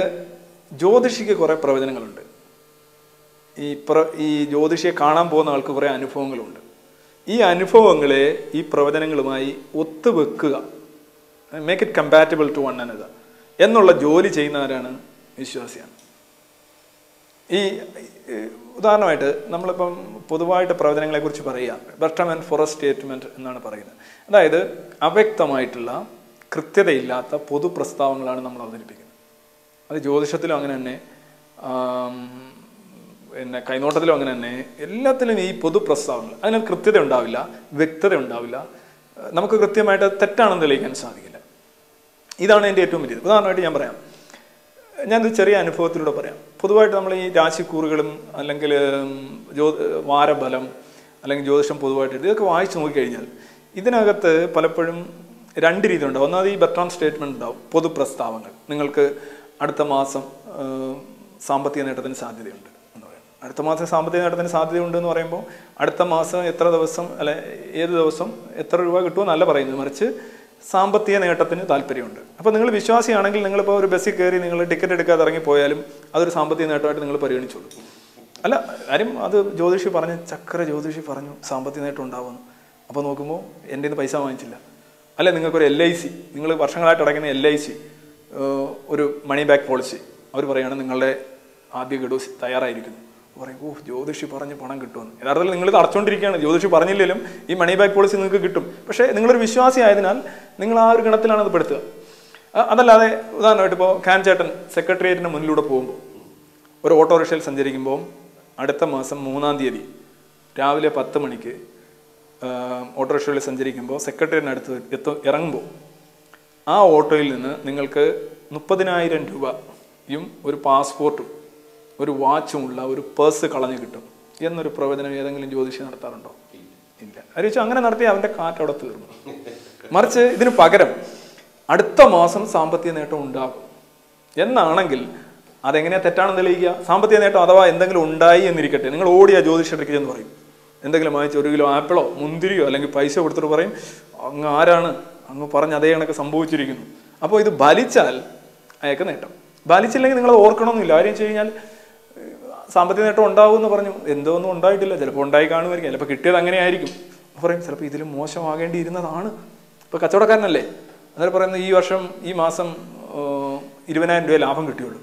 ജ്യോതിഷിക്ക് കുറേ പ്രവചനങ്ങളുണ്ട്. ഈ ജ്യോതിഷിയെ കാണാൻ പോകുന്ന ആൾക്ക് കുറേ അനുഭവങ്ങളുണ്ട്. ഈ അനുഭവങ്ങളെ ഈ പ്രവചനങ്ങളുമായി ഒത്തുവെക്കുക, make it compatible to one another എന്നുള്ള ജോലി ചെയ്യുന്നവരാണ് വിശ്വാസിയാണ്. ഈ ഉദാഹരണമായിട്ട് നമ്മളിപ്പം പൊതുവായിട്ട് പ്രവചനങ്ങളെക്കുറിച്ച് പറയുക, ബെർട്രം ആൻഡ് ഫോറസ്റ്റ് സ്റ്റേറ്റ്മെൻറ്റ് എന്നാണ് പറയുന്നത്. അതായത് അവ്യക്തമായിട്ടുള്ള കൃത്യതയില്ലാത്ത പൊതു പ്രസ്താവങ്ങളാണ് നമ്മൾ അവതരിപ്പിക്കുന്നത്. അത് ജ്യോതിഷത്തിലും അങ്ങനെ തന്നെ, പിന്നെ കൈനോട്ടത്തിലും അങ്ങനെ തന്നെ, എല്ലാത്തിലും ഈ പൊതു പ്രസ്താവങ്ങൾ, അതിന് കൃത്യത ഉണ്ടാവില്ല, വ്യക്തത ഉണ്ടാവില്ല, നമുക്ക് കൃത്യമായിട്ട് തെറ്റാണെന്ന് തെളിയിക്കാൻ സാധിക്കില്ല. ഇതാണ് എൻ്റെ ഏറ്റവും വലിയത്. ഉദാഹരണമായിട്ട് ഞാൻ പറയാം, ഞാനൊരു ചെറിയ അനുഭവത്തിലൂടെ പറയാം. പൊതുവായിട്ട് നമ്മൾ ഈ രാശിക്കൂറുകളും അല്ലെങ്കിൽ വാരബലം അല്ലെങ്കിൽ ജ്യോതിഷം പൊതുവായിട്ട് ഇതൊക്കെ വായിച്ച് നോക്കിക്കഴിഞ്ഞാൽ ഇതിനകത്ത് പലപ്പോഴും രണ്ട് രീതി ഉണ്ടാവും. ഒന്നാമത് ഈ ബെർട്രാം സ്റ്റേറ്റ്മെൻറ്റ് ഉണ്ടാവും, പൊതു പ്രസ്താവങ്ങൾ. നിങ്ങൾക്ക് അടുത്ത മാസം സാമ്പത്തിക നേട്ടത്തിന് സാധ്യതയുണ്ട് എന്ന് പറയും. അടുത്ത മാസം സാമ്പത്തിക നേട്ടത്തിന് സാധ്യതയുണ്ട് എന്ന് പറയുമ്പോൾ അടുത്ത മാസം എത്ര ദിവസം അല്ലെ ഏത് ദിവസം എത്ര രൂപ കിട്ടുമെന്നല്ല പറയുന്നത്, മറിച്ച് സാമ്പത്തിക നേട്ടത്തിന് താല്പര്യമുണ്ട്. അപ്പോൾ നിങ്ങൾ വിശ്വാസിയാണെങ്കിൽ നിങ്ങളിപ്പോൾ ഒരു ബസ്സിൽ കയറി നിങ്ങൾ ടിക്കറ്റ് എടുക്കാതെ ഇറങ്ങിപ്പോയാലും അതൊരു സാമ്പത്തിക നേട്ടമായിട്ട് നിങ്ങൾ പരിഗണിച്ചോളൂ. അല്ല കാര്യം അത് ജ്യോതിഷി പറഞ്ഞു, ചക്ര ജ്യോതിഷി പറഞ്ഞു സാമ്പത്തിക നേട്ടം ഉണ്ടാവുമെന്ന്. അപ്പോൾ നോക്കുമ്പോൾ എൻ്റെ നിന്ന് പൈസ വാങ്ങിച്ചില്ല. അല്ല നിങ്ങൾക്കൊരു LIC, നിങ്ങൾ വർഷങ്ങളായിട്ട് അടയ്ക്കുന്ന LIC ഒരു മണി ബാക്ക് പോളിസി, അവർ പറയുകയാണ് നിങ്ങളുടെ ആദ്യ ഗഡു തയ്യാറായിരിക്കുന്നു. പറയും ജ്യോതിഷി പറഞ്ഞ് പണം കിട്ടുമെന്ന്. യഥാർത്ഥത്തിൽ നിങ്ങളിത് അടച്ചുകൊണ്ടിരിക്കുകയാണ്. ജ്യോതിഷി പറഞ്ഞില്ലെങ്കിലും ഈ മണി ബാക്ക് പോളിസി നിങ്ങൾക്ക് കിട്ടും. പക്ഷേ നിങ്ങളൊരു വിശ്വാസി ആയതിനാൽ നിങ്ങൾ ആ ഒരു ഗണത്തിലാണ് അത് പെടുത്തുക. അതല്ലാതെ ഉദാഹരണമായിട്ട് ഇപ്പോൾ ഖാൻ ചേട്ടൻ സെക്രട്ടേറിയറ്റിന് മുന്നിലൂടെ പോകുമ്പോൾ ഒരു ഓട്ടോറിക്ഷയിൽ സഞ്ചരിക്കുമ്പോൾ അടുത്ത മാസം 3-ാം തീയതി രാവിലെ 10 മണിക്ക് ഓട്ടോറിക്ഷയിൽ സഞ്ചരിക്കുമ്പോൾ സെക്രട്ടേറിയറ്റിനടുത്ത് ഇറങ്ങുമ്പോൾ ആ ഓട്ടോയിൽ നിന്ന് നിങ്ങൾക്ക് 30,000 രൂപയും ഒരു പാസ്പോർട്ടും ഒരു വാച്ചുമുള്ള ഒരു പേഴ്സ് കളഞ്ഞു കിട്ടും എന്നൊരു പ്രവചനം ഏതെങ്കിലും ജ്യോതിഷി നടത്താറുണ്ടോ? ഇല്ല. അത് അങ്ങനെ നടത്തി അവൻ്റെ കാറ്റ് അവിടെ തീർന്നു. മറിച്ച് ഇതിന് പകരം അടുത്ത മാസം സാമ്പത്തിക നേട്ടം ഉണ്ടാകും എന്നാണെങ്കിൽ അതെങ്ങനെയാണ് തെറ്റാണെന്ന് തെളിയിക്കുക? സാമ്പത്തിക നേട്ടം അഥവാ എന്തെങ്കിലും ഉണ്ടായി എന്നിരിക്കട്ടെ, നിങ്ങൾ ഓടിയ ജ്യോതിഷത്തിലേക്ക് എന്ന് പറയും, എന്തെങ്കിലും വാങ്ങിച്ച് 1 കിലോ ആപ്പിളോ മുന്തിരിയോ അല്ലെങ്കിൽ പൈസ കൊടുത്തിട്ട് പറയും അങ്ങ് ആരാണ്, അങ്ങ് പറഞ്ഞ് അതേ കണക്ക് സംഭവിച്ചിരിക്കുന്നു. അപ്പോൾ ഇത് ഫലിച്ചാൽ അയാൾക്ക് നേട്ടം, ഫലിച്ചില്ലെങ്കിൽ നിങ്ങൾ ഓർക്കണമെന്നില്ല. കാര്യം വെച്ച് കഴിഞ്ഞാൽ സാമ്പത്തിക നേട്ടം ഉണ്ടാവും എന്ന് പറഞ്ഞു, എന്തോ ഒന്നും ഉണ്ടായിട്ടില്ല, ചിലപ്പോൾ ഉണ്ടായി കാണുമായിരിക്കും, ചിലപ്പോൾ കിട്ടിയത് അങ്ങനെ ആയിരിക്കും. പറയും ചിലപ്പോൾ ഇതിലും മോശമാകേണ്ടിയിരുന്നതാണ്. ഇപ്പോൾ കച്ചവടക്കാരനല്ലേ, അന്നേരം പറയുന്നത് ഈ മാസം 20,000 രൂപ ലാഭം കിട്ടിയുള്ളൂ.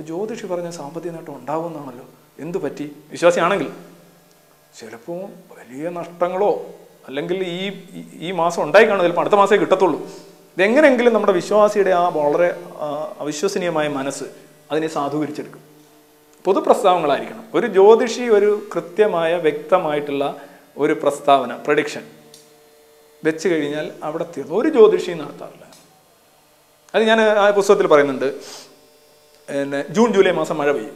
ജ്യോതിഷി പറഞ്ഞ സാമ്പത്തിക നേട്ടം ഉണ്ടാവുമെന്നാണല്ലോ, എന്തു പറ്റി? വിശ്വാസിയാണെങ്കിൽ ചിലപ്പോൾ വലിയ നഷ്ടങ്ങളോ അല്ലെങ്കിൽ ഈ മാസം ഉണ്ടായി കാണും, ചിലപ്പോൾ അടുത്ത മാസമേ കിട്ടത്തുള്ളൂ. ഇതെങ്ങനെയെങ്കിലും നമ്മുടെ വിശ്വാസിയുടെ ആ വളരെ അവിശ്വസനീയമായ മനസ്സ് അതിനെ സാധൂകരിച്ചെടുക്കും. പൊതുപ്രസ്താവങ്ങളായിരിക്കണം. ഒരു ജ്യോതിഷി ഒരു കൃത്യമായ വ്യക്തമായിട്ടുള്ള ഒരു പ്രസ്താവന പ്രഡിക്ഷൻ വെച്ച് കഴിഞ്ഞാൽ അവിടെ തീർന്നു. ഒരു ജ്യോതിഷിയും നടത്താറില്ല. അത് ഞാൻ ആ പുസ്തകത്തിൽ പറയുന്നുണ്ട്. പിന്നെ ജൂൺ ജൂലൈ മാസം മഴ പെയ്യും.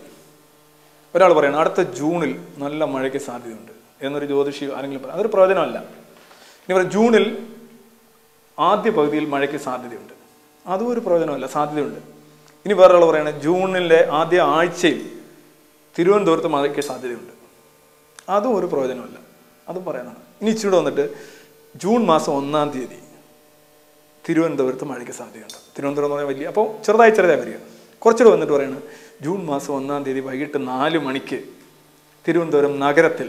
ഒരാൾ പറയണം അടുത്ത ജൂണിൽ നല്ല മഴയ്ക്ക് സാധ്യതയുണ്ട് എന്നൊരു ജ്യോതിഷി ആരെങ്കിലും പറയും, അതൊരു പ്രവചനമല്ല. ഇനി പറയും ജൂണിൽ ആദ്യ പകുതിയിൽ മഴയ്ക്ക് സാധ്യതയുണ്ട്, അതും ഒരു പ്രവചനമല്ല, സാധ്യതയുണ്ട്. ഇനി വേറൊരാൾ പറയണേ ജൂണിലെ ആദ്യ ആഴ്ചയിൽ തിരുവനന്തപുരത്ത് മഴയ്ക്ക് സാധ്യതയുണ്ട്, അതും ഒരു പ്രവചനമല്ല, അതും പറയാനാണ്. ഇനി ഇച്ചിരി വന്നിട്ട് ജൂൺ മാസം 1-ാം തീയതി തിരുവനന്തപുരത്ത് മഴയ്ക്ക് സാധ്യതയുണ്ട്. തിരുവനന്തപുരം എന്ന് പറഞ്ഞാൽ വലിയ, അപ്പോൾ ചെറുതായി വരിക. കുറച്ചുകൂടെ വന്നിട്ട് പറയുന്നത് ജൂൺ മാസം 1-ാം തീയതി വൈകിട്ട് 4 മണിക്ക് തിരുവനന്തപുരം നഗരത്തിൽ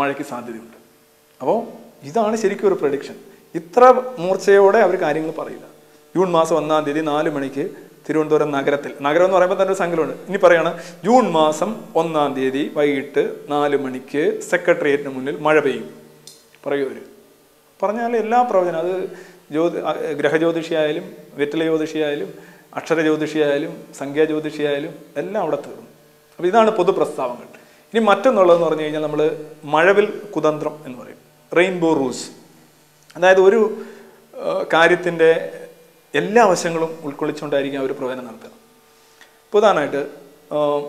മഴയ്ക്ക് സാധ്യതയുണ്ട്. അപ്പോൾ ഇതാണ് ശരിക്കും ഒരു പ്രഡിക്ഷൻ. ഇത്ര മൂർച്ചയോടെ അവർ കാര്യങ്ങൾ പറയില്ല. ജൂൺ മാസം 1-ാം തീയതി 4 മണിക്ക് തിരുവനന്തപുരം നഗരത്തിൽ, നഗരം എന്ന് പറയുമ്പോൾ തന്നെ ഒരു സങ്കലമുണ്ട്. ഇനി പറയാണ് ജൂൺ മാസം 1-ാം തീയതി വൈകിട്ട് 4 മണിക്ക് സെക്രട്ടേറിയറ്റിന് മുന്നിൽ മഴ പെയ്യും പറയൂ അവർ. പറഞ്ഞാൽ എല്ലാ പ്രവചനം, അത് ഗ്രഹജ്യോതിഷിയായാലും വെറ്റില ജ്യോതിഷിയായാലും അക്ഷര ജ്യോതിഷിയായാലും സംഖ്യാ ജ്യോതിഷിയായാലും എല്ലാം അവിടെ തീർന്നു. അപ്പോൾ ഇതാണ് പൊതുപ്രസ്താവങ്ങൾ. ഇനി മറ്റൊന്നുള്ളതെന്ന് പറഞ്ഞു കഴിഞ്ഞാൽ നമ്മൾ മഴവിൽ കുതന്ത്രം എന്ന് പറയും. Rainbow rules. അതായത് ഒരു കാര്യത്തിൻ്റെ എല്ലാ വശങ്ങളും ഉൾക്കൊള്ളിച്ചുകൊണ്ടായിരിക്കും അവർ പ്രവചനം നടത്തുക. പ്രധാനമായിട്ട്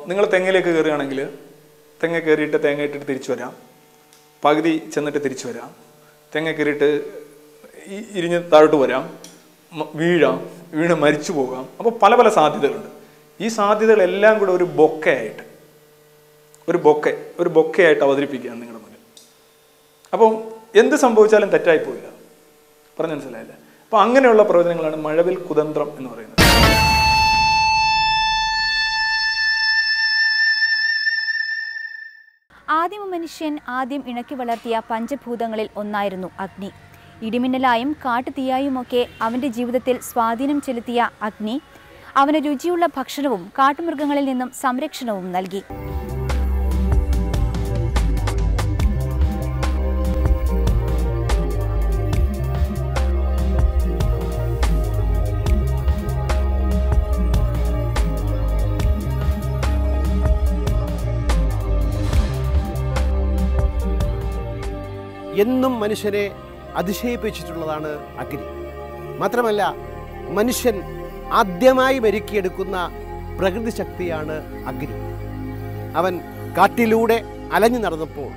നിങ്ങൾ തെങ്ങിലേക്ക് കയറുകയാണെങ്കിൽ തെങ്ങ കയറിയിട്ട് തേങ്ങ ഇട്ടിട്ട് തിരിച്ചു വരാം, പകുതി ചെന്നിട്ട് തിരിച്ചു വരാം, തെങ്ങ കയറിയിട്ട് ഇരിഞ്ഞ് താഴോട്ട് വരാം, വീണ് മരിച്ചു പോകാം. അപ്പോൾ പല പല സാധ്യതകളുണ്ട്. ഈ സാധ്യതകളെല്ലാം കൂടെ ഒരു ബൊക്കയായിട്ട് അവതരിപ്പിക്കുകയാണ് നിങ്ങളുടെ മുന്നിൽ. അപ്പം എന്ത് സംഭവിച്ചാലും തെറ്റായി പോയില്ല. പറഞ്ഞു മനസ്സിലായില്ല? അപ്പം അങ്ങനെയുള്ള പ്രവചനങ്ങളാണ് മഴവിൽ കുതന്ത്രം എന്ന് പറയുന്നത്. ആദിമ മനുഷ്യൻ ആദ്യം ഇണക്കി വളർത്തിയ പഞ്ചഭൂതങ്ങളിൽ ഒന്നായിരുന്നു അഗ്നി. ഇടിമിന്നലായും കാട്ടുതീയായുമൊക്കെ അവൻ്റെ ജീവിതത്തിൽ സ്വാധീനം ചെലുത്തിയ അഗ്നി അവന് രുചിയുള്ള ഭക്ഷണവും കാട്ടുമൃഗങ്ങളിൽ നിന്നും സംരക്ഷണവും നൽകി. എന്നും മനുഷ്യനെ അതിശയിപ്പിച്ചിട്ടുള്ളതാണ് അഗ്നി. മാത്രമല്ല, മനുഷ്യൻ ആദ്യമായി മെരുക്കിയെടുക്കുന്ന പ്രകൃതി ശക്തിയാണ് അഗ്നി. അവൻ കാട്ടിലൂടെ അലഞ്ഞു നടന്നപ്പോൾ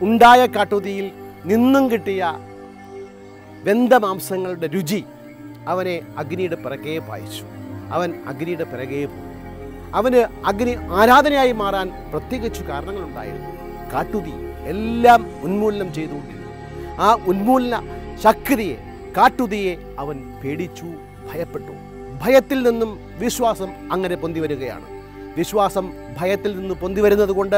ഉണ്ടായ കാട്ടുതീയിൽ നിന്നും കിട്ടിയ വെന്ത മാംസങ്ങളുടെ രുചി അവനെ അഗ്നിയുടെ പിറകെ പായിച്ചു. അവൻ അഗ്നിയുടെ പിറകെ പോയി. അവന് അഗ്നി ആരാധനയായി മാറാൻ പ്രത്യേകിച്ചു കാരണങ്ങളുണ്ടായിരുന്നു. കാട്ടുതീ എല്ലാം ഉന്മൂലനം ചെയ്തുകൊണ്ടിരുന്നു. ആ ഉന്മൂലന ശക്തിയെ, കാട്ടുതീയെ അവൻ പേടിച്ചു, ഭയപ്പെട്ടു. ഭയത്തിൽ നിന്നും വിശ്വാസം അങ്ങനെ പൊന്തി വരികയാണ്. വിശ്വാസം ഭയത്തിൽ നിന്ന് പൊന്തി വരുന്നത് കൊണ്ട്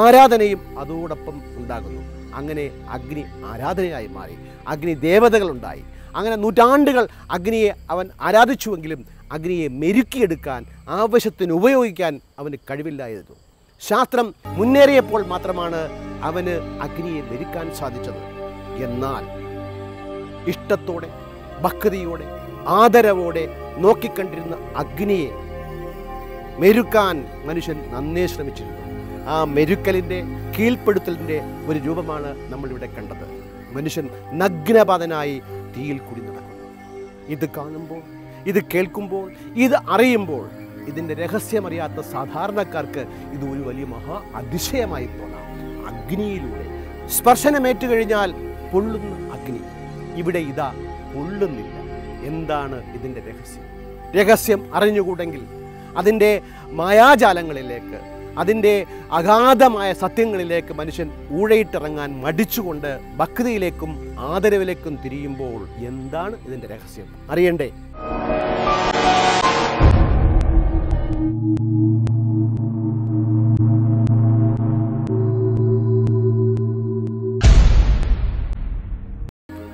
ആരാധനയും അതോടൊപ്പം ഉണ്ടാകുന്നു. അങ്ങനെ അഗ്നി ആരാധനയായി മാറി. അഗ്നി ദേവതകളുണ്ടായി. അങ്ങനെ നൂറ്റാണ്ടുകൾ അഗ്നിയെ അവൻ ആരാധിച്ചുവെങ്കിലും അഗ്നിയെ മെരുക്കിയെടുക്കാൻ, ആവശ്യത്തിന് ഉപയോഗിക്കാൻ അവന് കഴിവില്ലായിരുന്നു. ശാസ്ത്രം മുന്നേറിയപ്പോൾ മാത്രമാണ് അവന് അഗ്നിയെ മെരുക്കാൻ സാധിച്ചത്. എന്നാൽ ഇഷ്ടത്തോടെ, ഭക്തിയോടെ, ആദരവോടെ നോക്കിക്കണ്ടിരുന്ന അഗ്നിയെ മെരുക്കാൻ മനുഷ്യൻ നന്നേ ശ്രമിച്ചിരുന്നു. ആ മെരുക്കലിൻ്റെ, കീഴ്പ്പെടുത്തലിൻ്റെ ഒരു രൂപമാണ് നമ്മളിവിടെ കണ്ടത്. മനുഷ്യൻ നഗ്നപാതനായി തീയിൽ കൂടി നടക്കുന്നു. ഇത് കാണുമ്പോൾ, ഇത് കേൾക്കുമ്പോൾ, ഇത് അറിയുമ്പോൾ ഇതിൻ്റെ രഹസ്യമറിയാത്ത സാധാരണക്കാർക്ക് ഇത് ഒരു വലിയ മഹാ അതിശയമായി തോന്നാം. അഗ്നിയിലൂടെ സ്പർശനമേറ്റു കഴിഞ്ഞാൽ പൊള്ളുന്ന അഗ്നി, ഇവിടെ ഇതാ പൊള്ളുന്നില്ല. എന്താണ് ഇതിൻ്റെ രഹസ്യം? രഹസ്യം അറിഞ്ഞുകൂടെങ്കിൽ അതിൻ്റെ മായാജാലങ്ങളിലേക്ക്, അതിൻ്റെ അഗാധമായ സത്യങ്ങളിലേക്ക് മനുഷ്യൻ ഊഴയിട്ടിറങ്ങാൻ മടിച്ചുകൊണ്ട് ഭക്തിയിലേക്കും ആദരവിലേക്കും തിരിയുമ്പോൾ എന്താണ് ഇതിൻ്റെ രഹസ്യം അറിയണ്ടേ?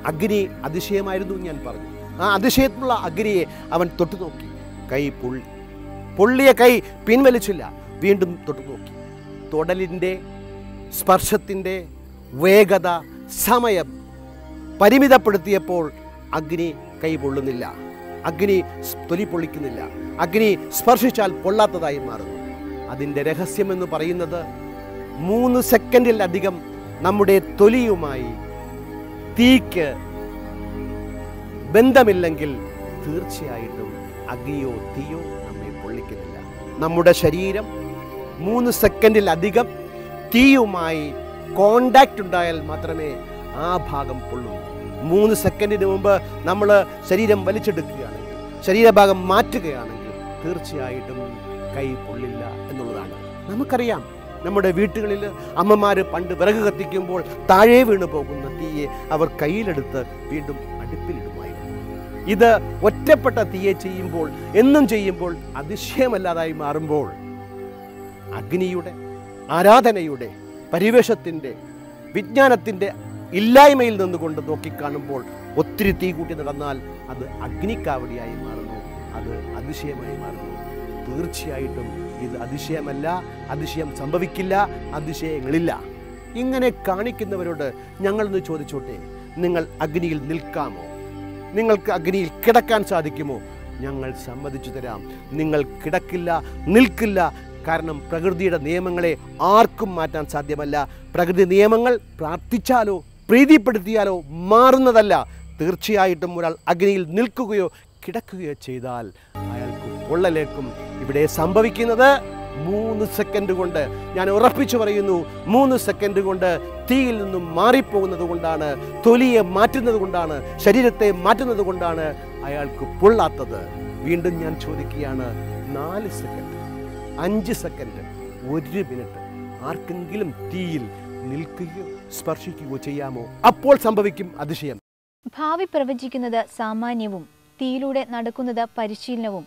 അഗ്നി അതിശയമായിരുന്നു ഞാൻ പറഞ്ഞു. ആ അതിശയത്തിലുള്ള അഗ്നിയെ അവൻ തൊട്ടു നോക്കി. കൈ പൊള്ളിയ കൈ പിൻവലിച്ചില്ല, വീണ്ടും തൊട്ടു നോക്കി. തൊടലിൻ്റെ, സ്പർശത്തിൻ്റെ വേഗത, സമയം പരിമിതപ്പെടുത്തിയപ്പോൾ അഗ്നി കൈ പൊള്ളുന്നില്ല, അഗ്നി തൊലി പൊള്ളിക്കുന്നില്ല, അഗ്നി സ്പർശിച്ചാൽ പൊള്ളാത്തതായി മാറുന്നു. അതിൻ്റെ രഹസ്യമെന്ന് പറയുന്നത് 3 സെക്കൻഡിലധികം നമ്മുടെ തൊലിയുമായി തീക്ക് ബന്ധമില്ലെങ്കിൽ തീർച്ചയായിട്ടും അഗ്നിയോ തീയോ നമ്മെ പൊള്ളിക്കുന്നില്ല. നമ്മുടെ ശരീരം 3 സെക്കൻഡിലധികം തീയുമായി കോണ്ടാക്റ്റ് ഉണ്ടായാൽ മാത്രമേ ആ ഭാഗം പൊള്ളൂ. 3 സെക്കൻഡിന് മുമ്പ് നമ്മൾ ശരീരം വലിച്ചെടുക്കുകയാണെങ്കിൽ, ശരീരഭാഗം മാറ്റുകയാണെങ്കിൽ തീർച്ചയായിട്ടും കൈ പൊള്ളില്ല എന്നുള്ളതാണ്. നമുക്കറിയാം, നമ്മുടെ വീട്ടുകളിൽ അമ്മമാർ പണ്ട് വിറക് കത്തിക്കുമ്പോൾ താഴെ വീണു പോകുന്ന തീയെ അവർ കയ്യിലെടുത്ത് വീണ്ടും അടുപ്പിലിടുമായിരുന്നു. ഇത് ഒറ്റപ്പെട്ട തീയെ ചെയ്യുമ്പോൾ, എന്നും ചെയ്യുമ്പോൾ അതിശയമല്ലാതായി മാറുമ്പോൾ അഗ്നിയുടെ, ആരാധനയുടെ, പരിവേഷത്തിൻ്റെ, വിജ്ഞാനത്തിൻ്റെ ഇല്ലായ്മയിൽ നിന്നുകൊണ്ട് നോക്കിക്കാണുമ്പോൾ ഒത്തിരി തീ കൂട്ടി നടന്നാൽ അത് അഗ്നിക്കാവടിയായി മാറുന്നു, അത് അതിശയമായി മാറുന്നു. തീർച്ചയായിട്ടും ഇത് അതിശയമല്ല, അതിശയം സംഭവിക്കില്ല, അതിശയങ്ങളില്ല. ഇങ്ങനെ കാണിക്കുന്നവരോട് ഞങ്ങളൊന്ന് ചോദിച്ചോട്ടെ, നിങ്ങൾ അഗ്നിയിൽ നിൽക്കാമോ? നിങ്ങൾക്ക് അഗ്നിയിൽ കിടക്കാൻ സാധിക്കുമോ? ഞങ്ങൾ സമ്മതിച്ചു തരാം, നിങ്ങൾ കിടക്കില്ല, നിൽക്കില്ല. കാരണം പ്രകൃതിയുടെ നിയമങ്ങളെ ആർക്കും മാറ്റാൻ സാധ്യമല്ല. പ്രകൃതി നിയമങ്ങൾ പ്രാർത്ഥിച്ചാലോ പ്രീതിപ്പെടുത്തിയാലോ മാറുന്നതല്ല. തീർച്ചയായിട്ടും ഒരാൾ അഗ്നിയിൽ നിൽക്കുകയോ കിടക്കുകയോ ചെയ്താൽ അയാൾക്ക് പൊള്ളലേക്കും. ഇവിടെ സംഭവിക്കുന്നത് 3 സെക്കൻഡ് കൊണ്ട്, ഞാൻ ഉറപ്പിച്ചു പറയുന്നു, 3 സെക്കൻഡ് കൊണ്ട് തീയിൽ നിന്നും മാറിപ്പോകുന്നത് കൊണ്ടാണ്, തൊലിയെ മാറ്റുന്നത് കൊണ്ടാണ്, ശരീരത്തെ മാറ്റുന്നത് കൊണ്ടാണ് അയാൾക്ക് പൊള്ളാത്തത്. വീണ്ടും ഞാൻ ചോദിക്കുകയാണ്, 4 സെക്കൻഡ്, 5 സെക്കൻഡ്, 1 മിനിറ്റ് ആർക്കെങ്കിലും തീയിൽ നിൽക്കുകയോ സ്പർശിക്കുകയോ ചെയ്യാമോ? അപ്പോൾ സംഭവിക്കും അതിശയം. ഭാവി പ്രവചിക്കുന്നത് സാമാന്യവും തീയിലൂടെ നടക്കുന്നത് പരിശീലനവും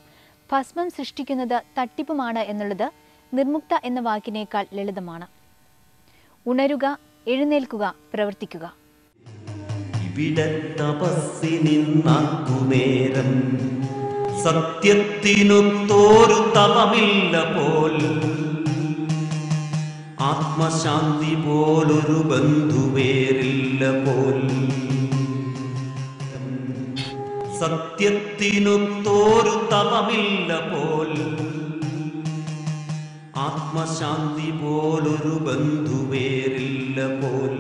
ഭസ്മം സൃഷ്ടിക്കുന്നത് തട്ടിപ്പുമാണ് എന്നുള്ളത് നിർമുക്ത എന്ന വാക്കിനേക്കാൾ ലളിതമാണ്. ഉണരുക, എഴുന്നേൽക്കുക, പ്രവർത്തിക്കുക. ഇവിടെ തപസ്സിനിന്നേരം സത്യത്തിനൊത്തോരു തപമില്ല പോൽ, ആത്മശാന്തി പോലൊരു ബന്ധുവേരില്ല പോൽ. സത്യത്തിനൊത്തോരു തപമില്ല പോൽ, ആത്മശാന്തി പോലൊരു ബന്ധുവേരില്ല പോൽ.